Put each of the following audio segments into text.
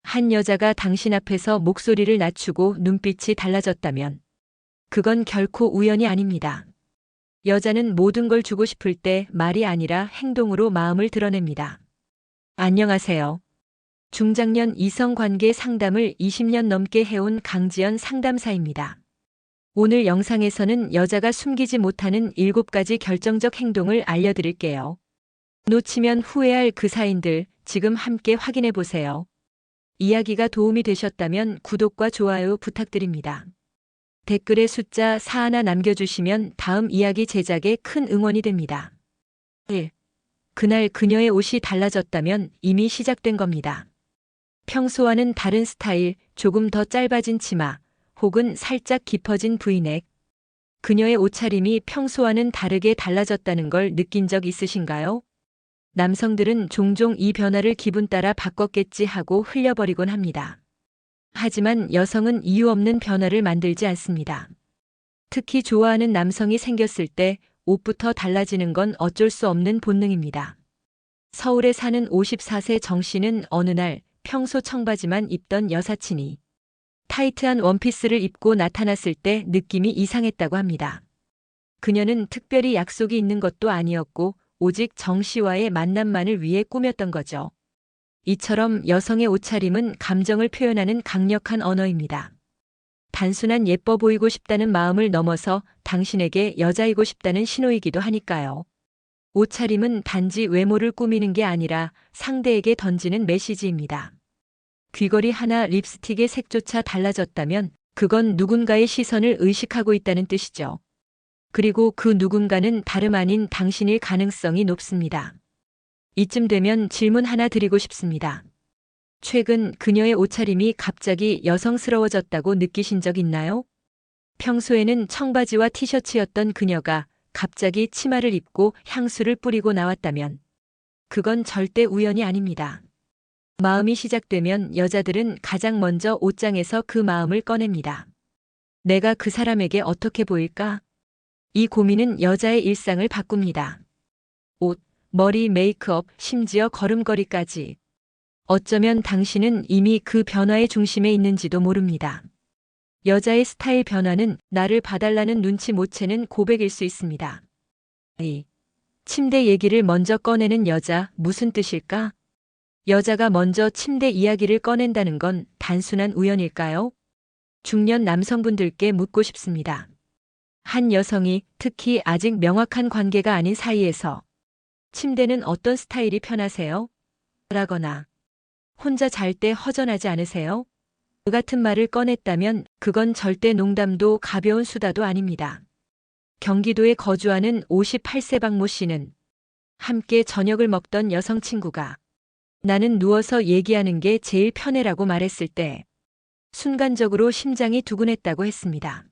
한 여자가 당신 앞에서 목소리를 낮추고 눈빛이 달라졌다면 그건 결코 우연이 아닙니다. 여자는 모든 걸 주고 싶을 때 말이 아니라 행동으로 마음을 드러냅니다. 안녕하세요. 중장년 이성관계 상담을 20년 넘게 해온 강지연 상담사입니다. 오늘 영상에서는 여자가 숨기지 못하는 7가지 결정적 행동을 알려드릴게요. 놓치면 후회할 그 사인들 지금 함께 확인해 보세요. 이야기가 도움이 되셨다면 구독과 좋아요 부탁드립니다. 댓글에 숫자 4 하나 남겨주시면 다음 이야기 제작에 큰 응원이 됩니다. 1. 그날 그녀의 옷이 달라졌다면 이미 시작된 겁니다. 평소와는 다른 스타일, 조금 더 짧아진 치마, 혹은 살짝 깊어진 브이넥. 그녀의 옷차림이 평소와는 다르게 달라졌다는 걸 느낀 적 있으신가요? 남성들은 종종 이 변화를 기분 따라 바꿨겠지 하고 흘려버리곤 합니다. 하지만 여성은 이유 없는 변화를 만들지 않습니다. 특히 좋아하는 남성이 생겼을 때 옷부터 달라지는 건 어쩔 수 없는 본능입니다. 서울에 사는 54세 정 씨는 어느 날 평소 청바지만 입던 여사친이 타이트한 원피스를 입고 나타났을 때 느낌이 이상했다고 합니다. 그녀는 특별히 약속이 있는 것도 아니었고 오직 정 씨와의 만남만을 위해 꾸몄던 거죠. 이처럼 여성의 옷차림은 감정을 표현하는 강력한 언어입니다. 단순한 예뻐 보이고 싶다는 마음을 넘어서 당신에게 여자이고 싶다는 신호이기도 하니까요. 옷차림은 단지 외모를 꾸미는 게 아니라 상대에게 던지는 메시지입니다. 귀걸이 하나, 립스틱의 색조차 달라졌다면 그건 누군가의 시선을 의식하고 있다는 뜻이죠. 그리고 그 누군가는 다름 아닌 당신일 가능성이 높습니다. 이쯤 되면 질문 하나 드리고 싶습니다. 최근 그녀의 옷차림이 갑자기 여성스러워졌다고 느끼신 적 있나요? 평소에는 청바지와 티셔츠였던 그녀가 갑자기 치마를 입고 향수를 뿌리고 나왔다면 그건 절대 우연이 아닙니다. 마음이 시작되면 여자들은 가장 먼저 옷장에서 그 마음을 꺼냅니다. 내가 그 사람에게 어떻게 보일까? 이 고민은 여자의 일상을 바꿉니다. 옷, 머리, 메이크업, 심지어 걸음걸이까지. 어쩌면 당신은 이미 그 변화의 중심에 있는지도 모릅니다. 여자의 스타일 변화는 나를 봐달라는 눈치 못 채는 고백일 수 있습니다. 2. 침대 얘기를 먼저 꺼내는 여자, 무슨 뜻일까? 여자가 먼저 침대 이야기를 꺼낸다는 건 단순한 우연일까요? 중년 남성분들께 묻고 싶습니다. 한 여성이 특히 아직 명확한 관계가 아닌 사이에서 침대는 어떤 스타일이 편하세요? 라거나 혼자 잘 때 허전하지 않으세요? 그 같은 말을 꺼냈다면 그건 절대 농담도 가벼운 수다도 아닙니다. 경기도에 거주하는 58세 박모 씨는 함께 저녁을 먹던 여성 친구가 나는 누워서 얘기하는 게 제일 편해라고 말했을 때 순간적으로 심장이 두근했다고 했습니다.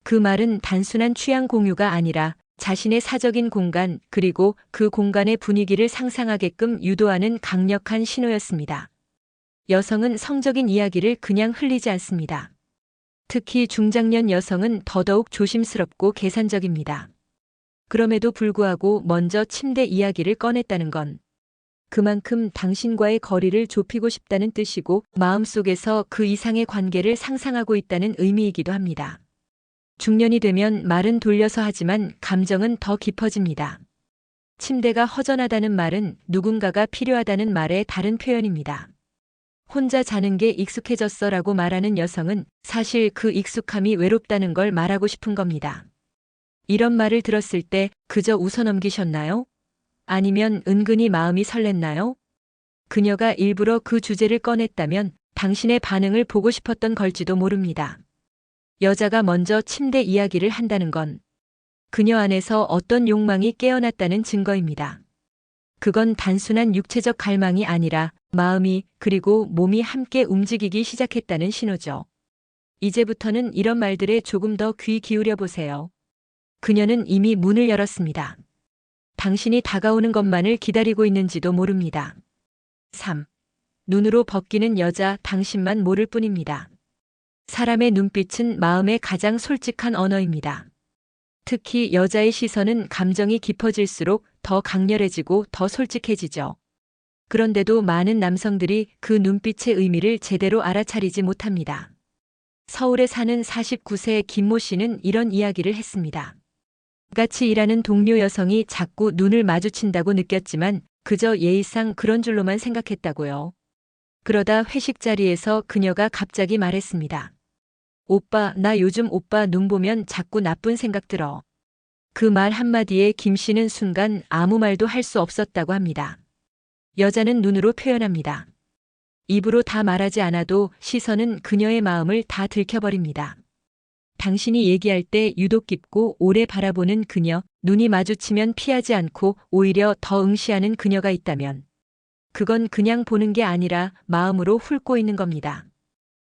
그 말은 단순한 취향 공유가 아니라 자신의 사적인 공간 그리고 그 공간의 분위기를 상상하게끔 유도하는 강력한 신호였습니다. 여성은 성적인 이야기를 그냥 흘리지 않습니다. 특히 중장년 여성은 더더욱 조심스럽고 계산적입니다. 그럼에도 불구하고 먼저 침대 이야기를 꺼냈다는 건 그만큼 당신과의 거리를 좁히고 싶다는 뜻이고 마음속에서 그 이상의 관계를 상상하고 있다는 의미이기도 합니다. 중년이 되면 말은 돌려서 하지만 감정은 더 깊어집니다. 침대가 허전하다는 말은 누군가가 필요하다는 말의 다른 표현입니다. 혼자 자는 게 익숙해졌어라고 말하는 여성은 사실 그 익숙함이 외롭다는 걸 말하고 싶은 겁니다. 이런 말을 들었을 때 그저 웃어 넘기셨나요? 아니면 은근히 마음이 설렜나요? 그녀가 일부러 그 주제를 꺼냈다면 당신의 반응을 보고 싶었던 걸지도 모릅니다. 여자가 먼저 침대 이야기를 한다는 건 그녀 안에서 어떤 욕망이 깨어났다는 증거입니다. 그건 단순한 육체적 갈망이 아니라 마음이 그리고 몸이 함께 움직이기 시작했다는 신호죠. 이제부터는 이런 말들에 조금 더 귀 기울여 보세요. 그녀는 이미 문을 열었습니다. 당신이 다가오는 것만을 기다리고 있는지도 모릅니다. 3. 눈으로 벗기는 여자, 당신만 모를 뿐입니다. 사람의 눈빛은 마음의 가장 솔직한 언어입니다. 특히 여자의 시선은 감정이 깊어질수록 더 강렬해지고 더 솔직해지죠. 그런데도 많은 남성들이 그 눈빛의 의미를 제대로 알아차리지 못합니다. 서울에 사는 49세 김모 씨는 이런 이야기를 했습니다. 같이 일하는 동료 여성이 자꾸 눈을 마주친다고 느꼈지만 그저 예의상 그런 줄로만 생각했다고요. 그러다 회식 자리에서 그녀가 갑자기 말했습니다. 오빠, 나 요즘 오빠 눈 보면 자꾸 나쁜 생각 들어. 그 말 한마디에 김 씨는 순간 아무 말도 할 수 없었다고 합니다. 여자는 눈으로 표현합니다. 입으로 다 말하지 않아도 시선은 그녀의 마음을 다 들켜버립니다. 당신이 얘기할 때 유독 깊고 오래 바라보는 그녀, 눈이 마주치면 피하지 않고 오히려 더 응시하는 그녀가 있다면 그건 그냥 보는 게 아니라 마음으로 훑고 있는 겁니다.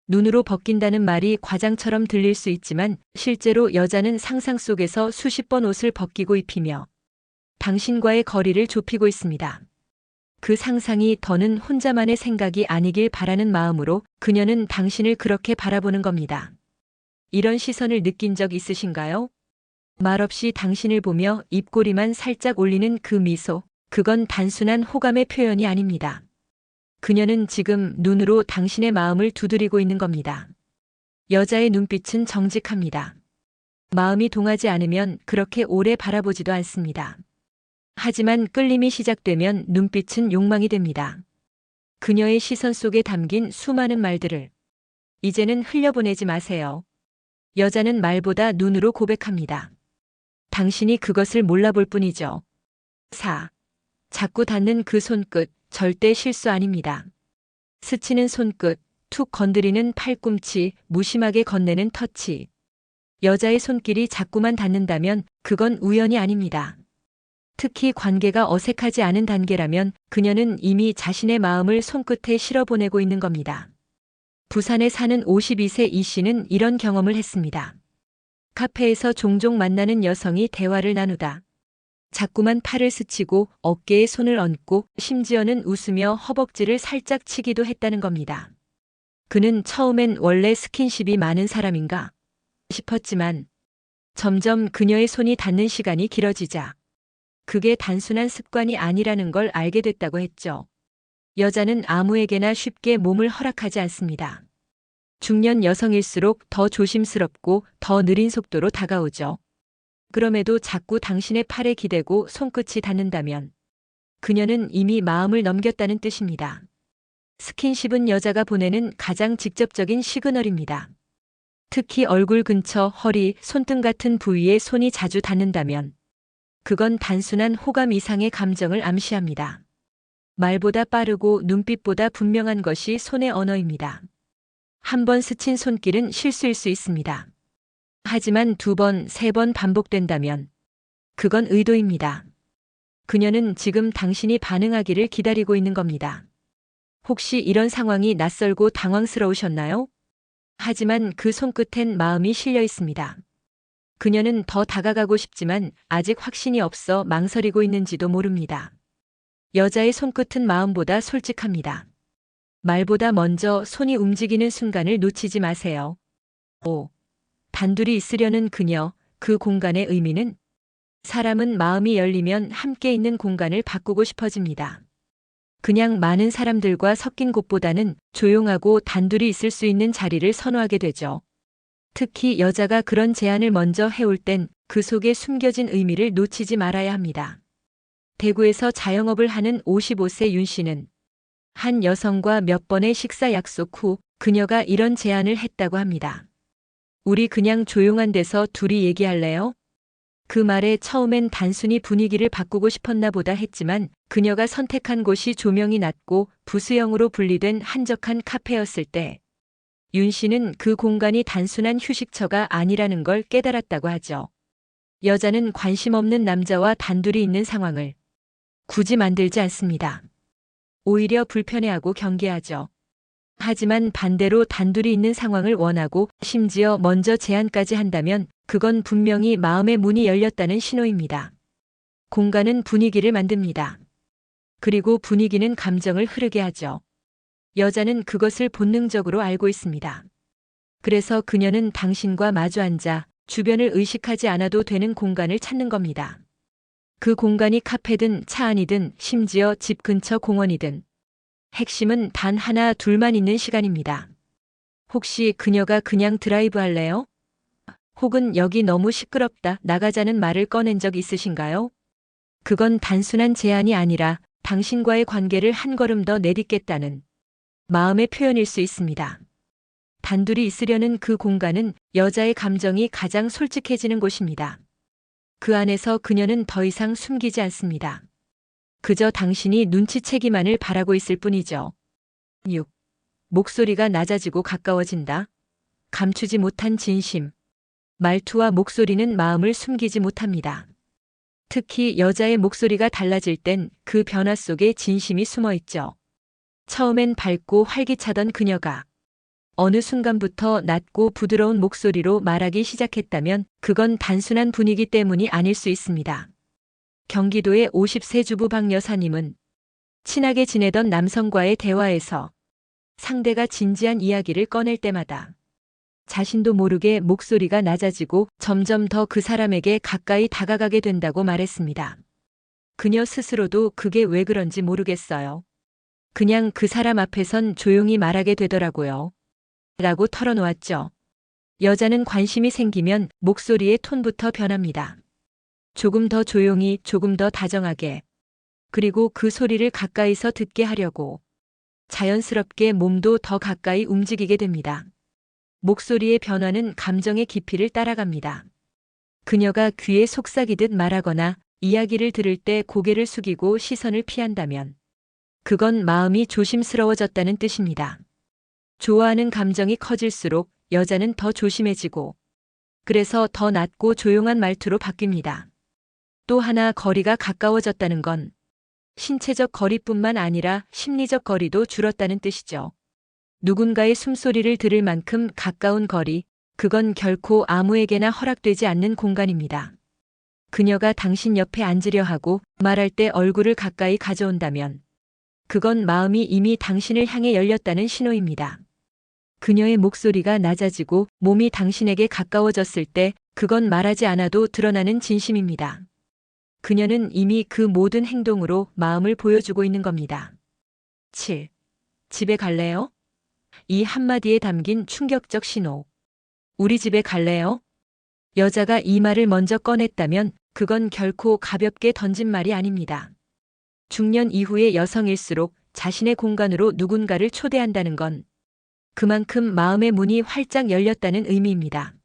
눈으로 벗긴다는 말이 과장처럼 들릴 수 있지만 실제로 여자는 상상 속에서 수십 번 옷을 벗기고 입히며 당신과의 거리를 좁히고 있습니다. 그 상상이 더는 혼자만의 생각이 아니길 바라는 마음으로 그녀는 당신을 그렇게 바라보는 겁니다. 이런 시선을 느낀 적 있으신가요? 말없이 당신을 보며 입꼬리만 살짝 올리는 그 미소, 그건 단순한 호감의 표현이 아닙니다. 그녀는 지금 눈으로 당신의 마음을 두드리고 있는 겁니다. 여자의 눈빛은 정직합니다. 마음이 동하지 않으면 그렇게 오래 바라보지도 않습니다. 하지만 끌림이 시작되면 눈빛은 욕망이 됩니다. 그녀의 시선 속에 담긴 수많은 말들을 이제는 흘려보내지 마세요. 여자는 말보다 눈으로 고백합니다. 당신이 그것을 몰라볼 뿐이죠. 4. 자꾸 닿는 그 손끝, 절대 실수 아닙니다. 스치는 손끝, 툭 건드리는 팔꿈치, 무심하게 건네는 터치. 여자의 손길이 자꾸만 닿는다면 그건 우연이 아닙니다. 특히 관계가 어색하지 않은 단계라면 그녀는 이미 자신의 마음을 손끝에 실어보내고 있는 겁니다. 부산에 사는 52세 이 씨는 이런 경험을 했습니다. 카페에서 종종 만나는 여성이 대화를 나누다 자꾸만 팔을 스치고 어깨에 손을 얹고 심지어는 웃으며 허벅지를 살짝 치기도 했다는 겁니다. 그는 처음엔 원래 스킨십이 많은 사람인가 싶었지만 점점 그녀의 손이 닿는 시간이 길어지자 그게 단순한 습관이 아니라는 걸 알게 됐다고 했죠. 여자는 아무에게나 쉽게 몸을 허락하지 않습니다. 중년 여성일수록 더 조심스럽고 더 느린 속도로 다가오죠. 그럼에도 자꾸 당신의 팔에 기대고 손끝이 닿는다면 그녀는 이미 마음을 넘겼다는 뜻입니다. 스킨십은 여자가 보내는 가장 직접적인 시그널입니다. 특히 얼굴 근처, 허리, 손등 같은 부위에 손이 자주 닿는다면 그건 단순한 호감 이상의 감정을 암시합니다. 말보다 빠르고 눈빛보다 분명한 것이 손의 언어입니다. 한 번 스친 손길은 실수일 수 있습니다. 하지만 2번, 3번 반복된다면 그건 의도입니다. 그녀는 지금 당신이 반응하기를 기다리고 있는 겁니다. 혹시 이런 상황이 낯설고 당황스러우셨나요? 하지만 그 손끝엔 마음이 실려 있습니다. 그녀는 더 다가가고 싶지만 아직 확신이 없어 망설이고 있는지도 모릅니다. 여자의 손끝은 마음보다 솔직합니다. 말보다 먼저 손이 움직이는 순간을 놓치지 마세요. 5. 단둘이 있으려는 그녀, 그 공간의 의미는 사람은 마음이 열리면 함께 있는 공간을 바꾸고 싶어집니다. 그냥 많은 사람들과 섞인 곳보다는 조용하고 단둘이 있을 수 있는 자리를 선호하게 되죠. 특히 여자가 그런 제안을 먼저 해올 땐 그 속에 숨겨진 의미를 놓치지 말아야 합니다. 대구에서 자영업을 하는 55세 윤 씨는 한 여성과 몇 번의 식사 약속 후 그녀가 이런 제안을 했다고 합니다. 우리 그냥 조용한 데서 둘이 얘기할래요? 그 말에 처음엔 단순히 분위기를 바꾸고 싶었나 보다 했지만 그녀가 선택한 곳이 조명이 낮고 부수형으로 분리된 한적한 카페였을 때 윤 씨는 그 공간이 단순한 휴식처가 아니라는 걸 깨달았다고 하죠. 여자는 관심 없는 남자와 단둘이 있는 상황을 굳이 만들지 않습니다. 오히려 불편해하고 경계하죠. 하지만 반대로 단둘이 있는 상황을 원하고 심지어 먼저 제안까지 한다면 그건 분명히 마음의 문이 열렸다는 신호입니다. 공간은 분위기를 만듭니다. 그리고 분위기는 감정을 흐르게 하죠. 여자는 그것을 본능적으로 알고 있습니다. 그래서 그녀는 당신과 마주 앉아 주변을 의식하지 않아도 되는 공간을 찾는 겁니다. 그 공간이 카페든 차 안이든 심지어 집 근처 공원이든 핵심은 단 하나 둘만 있는 시간입니다. 혹시 그녀가 그냥 드라이브 할래요? 혹은 여기 너무 시끄럽다 나가자는 말을 꺼낸 적 있으신가요? 그건 단순한 제안이 아니라 당신과의 관계를 한 걸음 더 내딛겠다는 마음의 표현일 수 있습니다. 단둘이 있으려는 그 공간은 여자의 감정이 가장 솔직해지는 곳입니다. 그 안에서 그녀는 더 이상 숨기지 않습니다. 그저 당신이 눈치채기만을 바라고 있을 뿐이죠. 6. 목소리가 낮아지고 가까워진다. 감추지 못한 진심. 말투와 목소리는 마음을 숨기지 못합니다. 특히 여자의 목소리가 달라질 땐 그 변화 속에 진심이 숨어 있죠. 처음엔 밝고 활기차던 그녀가 어느 순간부터 낮고 부드러운 목소리로 말하기 시작했다면 그건 단순한 분위기 때문이 아닐 수 있습니다. 경기도의 50세 주부 박 여사님은 친하게 지내던 남성과의 대화에서 상대가 진지한 이야기를 꺼낼 때마다 자신도 모르게 목소리가 낮아지고 점점 더 그 사람에게 가까이 다가가게 된다고 말했습니다. 그녀 스스로도 그게 왜 그런지 모르겠어요. 그냥 그 사람 앞에선 조용히 말하게 되더라고요. 라고 털어놓았죠. 여자는 관심이 생기면 목소리의 톤부터 변합니다. 조금 더 조용히, 조금 더 다정하게. 그리고 그 소리를 가까이서 듣게 하려고 자연스럽게 몸도 더 가까이 움직이게 됩니다. 목소리의 변화는 감정의 깊이를 따라갑니다. 그녀가 귀에 속삭이듯 말하거나 이야기를 들을 때 고개를 숙이고 시선을 피한다면 그건 마음이 조심스러워졌다는 뜻입니다. 좋아하는 감정이 커질수록 여자는 더 조심해지고 그래서 더 낮고 조용한 말투로 바뀝니다. 또 하나 거리가 가까워졌다는 건 신체적 거리뿐만 아니라 심리적 거리도 줄었다는 뜻이죠. 누군가의 숨소리를 들을 만큼 가까운 거리, 그건 결코 아무에게나 허락되지 않는 공간입니다. 그녀가 당신 옆에 앉으려 하고 말할 때 얼굴을 가까이 가져온다면 그건 마음이 이미 당신을 향해 열렸다는 신호입니다. 그녀의 목소리가 낮아지고 몸이 당신에게 가까워졌을 때 그건 말하지 않아도 드러나는 진심입니다. 그녀는 이미 그 모든 행동으로 마음을 보여주고 있는 겁니다. 7. 집에 갈래요? 이 한마디에 담긴 충격적 신호. 우리 집에 갈래요? 여자가 이 말을 먼저 꺼냈다면 그건 결코 가볍게 던진 말이 아닙니다. 중년 이후의 여성일수록 자신의 공간으로 누군가를 초대한다는 건 그만큼 마음의 문이 활짝 열렸다는 의미입니다.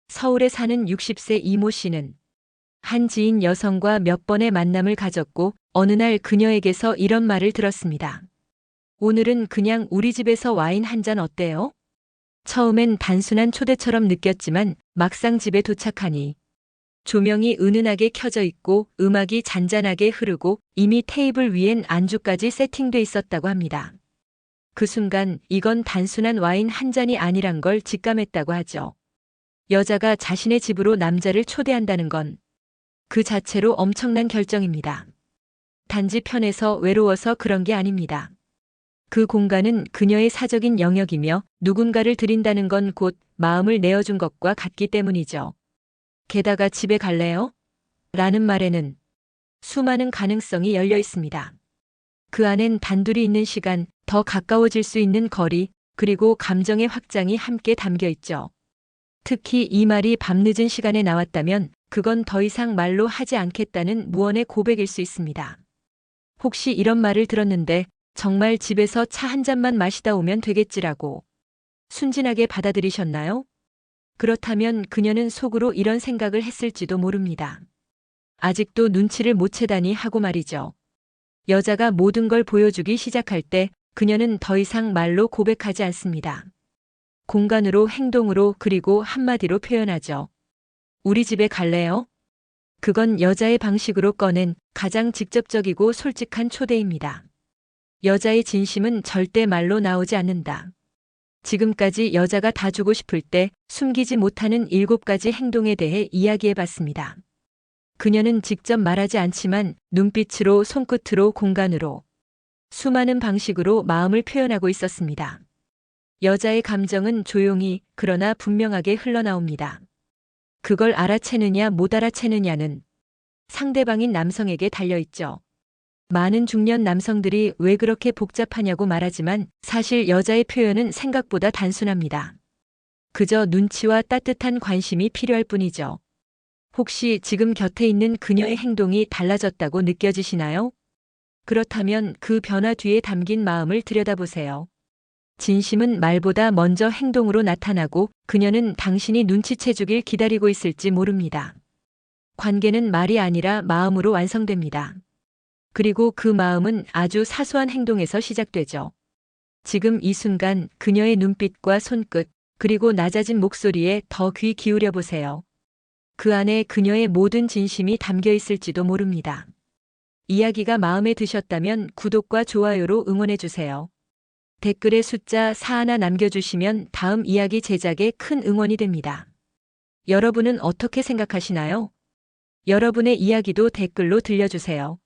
서울에 사는 60세 이모 씨는 한 지인 여성과 몇 번의 만남을 가졌고 어느 날 그녀에게서 이런 말을 들었습니다. 오늘은 그냥 우리 집에서 와인 한 잔 어때요? 처음엔 단순한 초대처럼 느꼈지만 막상 집에 도착하니 조명이 은은하게 켜져 있고 음악이 잔잔하게 흐르고 이미 테이블 위엔 안주까지 세팅돼 있었다고 합니다. 그 순간 이건 단순한 와인 한 잔이 아니란 걸 직감했다고 하죠. 여자가 자신의 집으로 남자를 초대한다는 건 그 자체로 엄청난 결정입니다. 단지 편해서 외로워서 그런 게 아닙니다. 그 공간은 그녀의 사적인 영역이며 누군가를 드린다는 건 곧 마음을 내어준 것과 같기 때문이죠. 게다가 집에 갈래요? 라는 말에는 수많은 가능성이 열려 있습니다. 그 안엔 단둘이 있는 시간, 더 가까워질 수 있는 거리, 그리고 감정의 확장이 함께 담겨 있죠. 특히 이 말이 밤늦은 시간에 나왔다면 그건 더 이상 말로 하지 않겠다는 무언의 고백일 수 있습니다. 혹시 이런 말을 들었는데 정말 집에서 차 한 잔만 마시다 오면 되겠지라고 순진하게 받아들이셨나요? 그렇다면 그녀는 속으로 이런 생각을 했을지도 모릅니다. 아직도 눈치를 못 채다니 하고 말이죠. 여자가 모든 걸 보여주기 시작할 때 그녀는 더 이상 말로 고백하지 않습니다. 공간으로 행동으로 그리고 한마디로 표현하죠. 우리 집에 갈래요? 그건 여자의 방식으로 꺼낸 가장 직접적이고 솔직한 초대입니다. 여자의 진심은 절대 말로 나오지 않는다. 지금까지 여자가 다 주고 싶을 때 숨기지 못하는 7가지 행동에 대해 이야기해봤습니다. 그녀는 직접 말하지 않지만 눈빛으로, 손끝으로, 공간으로 수많은 방식으로 마음을 표현하고 있었습니다. 여자의 감정은 조용히 그러나 분명하게 흘러나옵니다. 그걸 알아채느냐 못 알아채느냐는 상대방인 남성에게 달려있죠. 많은 중년 남성들이 왜 그렇게 복잡하냐고 말하지만 사실 여자의 표현은 생각보다 단순합니다. 그저 눈치와 따뜻한 관심이 필요할 뿐이죠. 혹시 지금 곁에 있는 그녀의 행동이 달라졌다고 느껴지시나요? 그렇다면 그 변화 뒤에 담긴 마음을 들여다보세요. 진심은 말보다 먼저 행동으로 나타나고 그녀는 당신이 눈치채주길 기다리고 있을지 모릅니다. 관계는 말이 아니라 마음으로 완성됩니다. 그리고 그 마음은 아주 사소한 행동에서 시작되죠. 지금 이 순간 그녀의 눈빛과 손끝, 그리고 낮아진 목소리에 더 귀 기울여 보세요. 그 안에 그녀의 모든 진심이 담겨 있을지도 모릅니다. 이야기가 마음에 드셨다면 구독과 좋아요로 응원해 주세요. 댓글에 숫자 4 하나 남겨주시면 다음 이야기 제작에 큰 응원이 됩니다. 여러분은 어떻게 생각하시나요? 여러분의 이야기도 댓글로 들려주세요.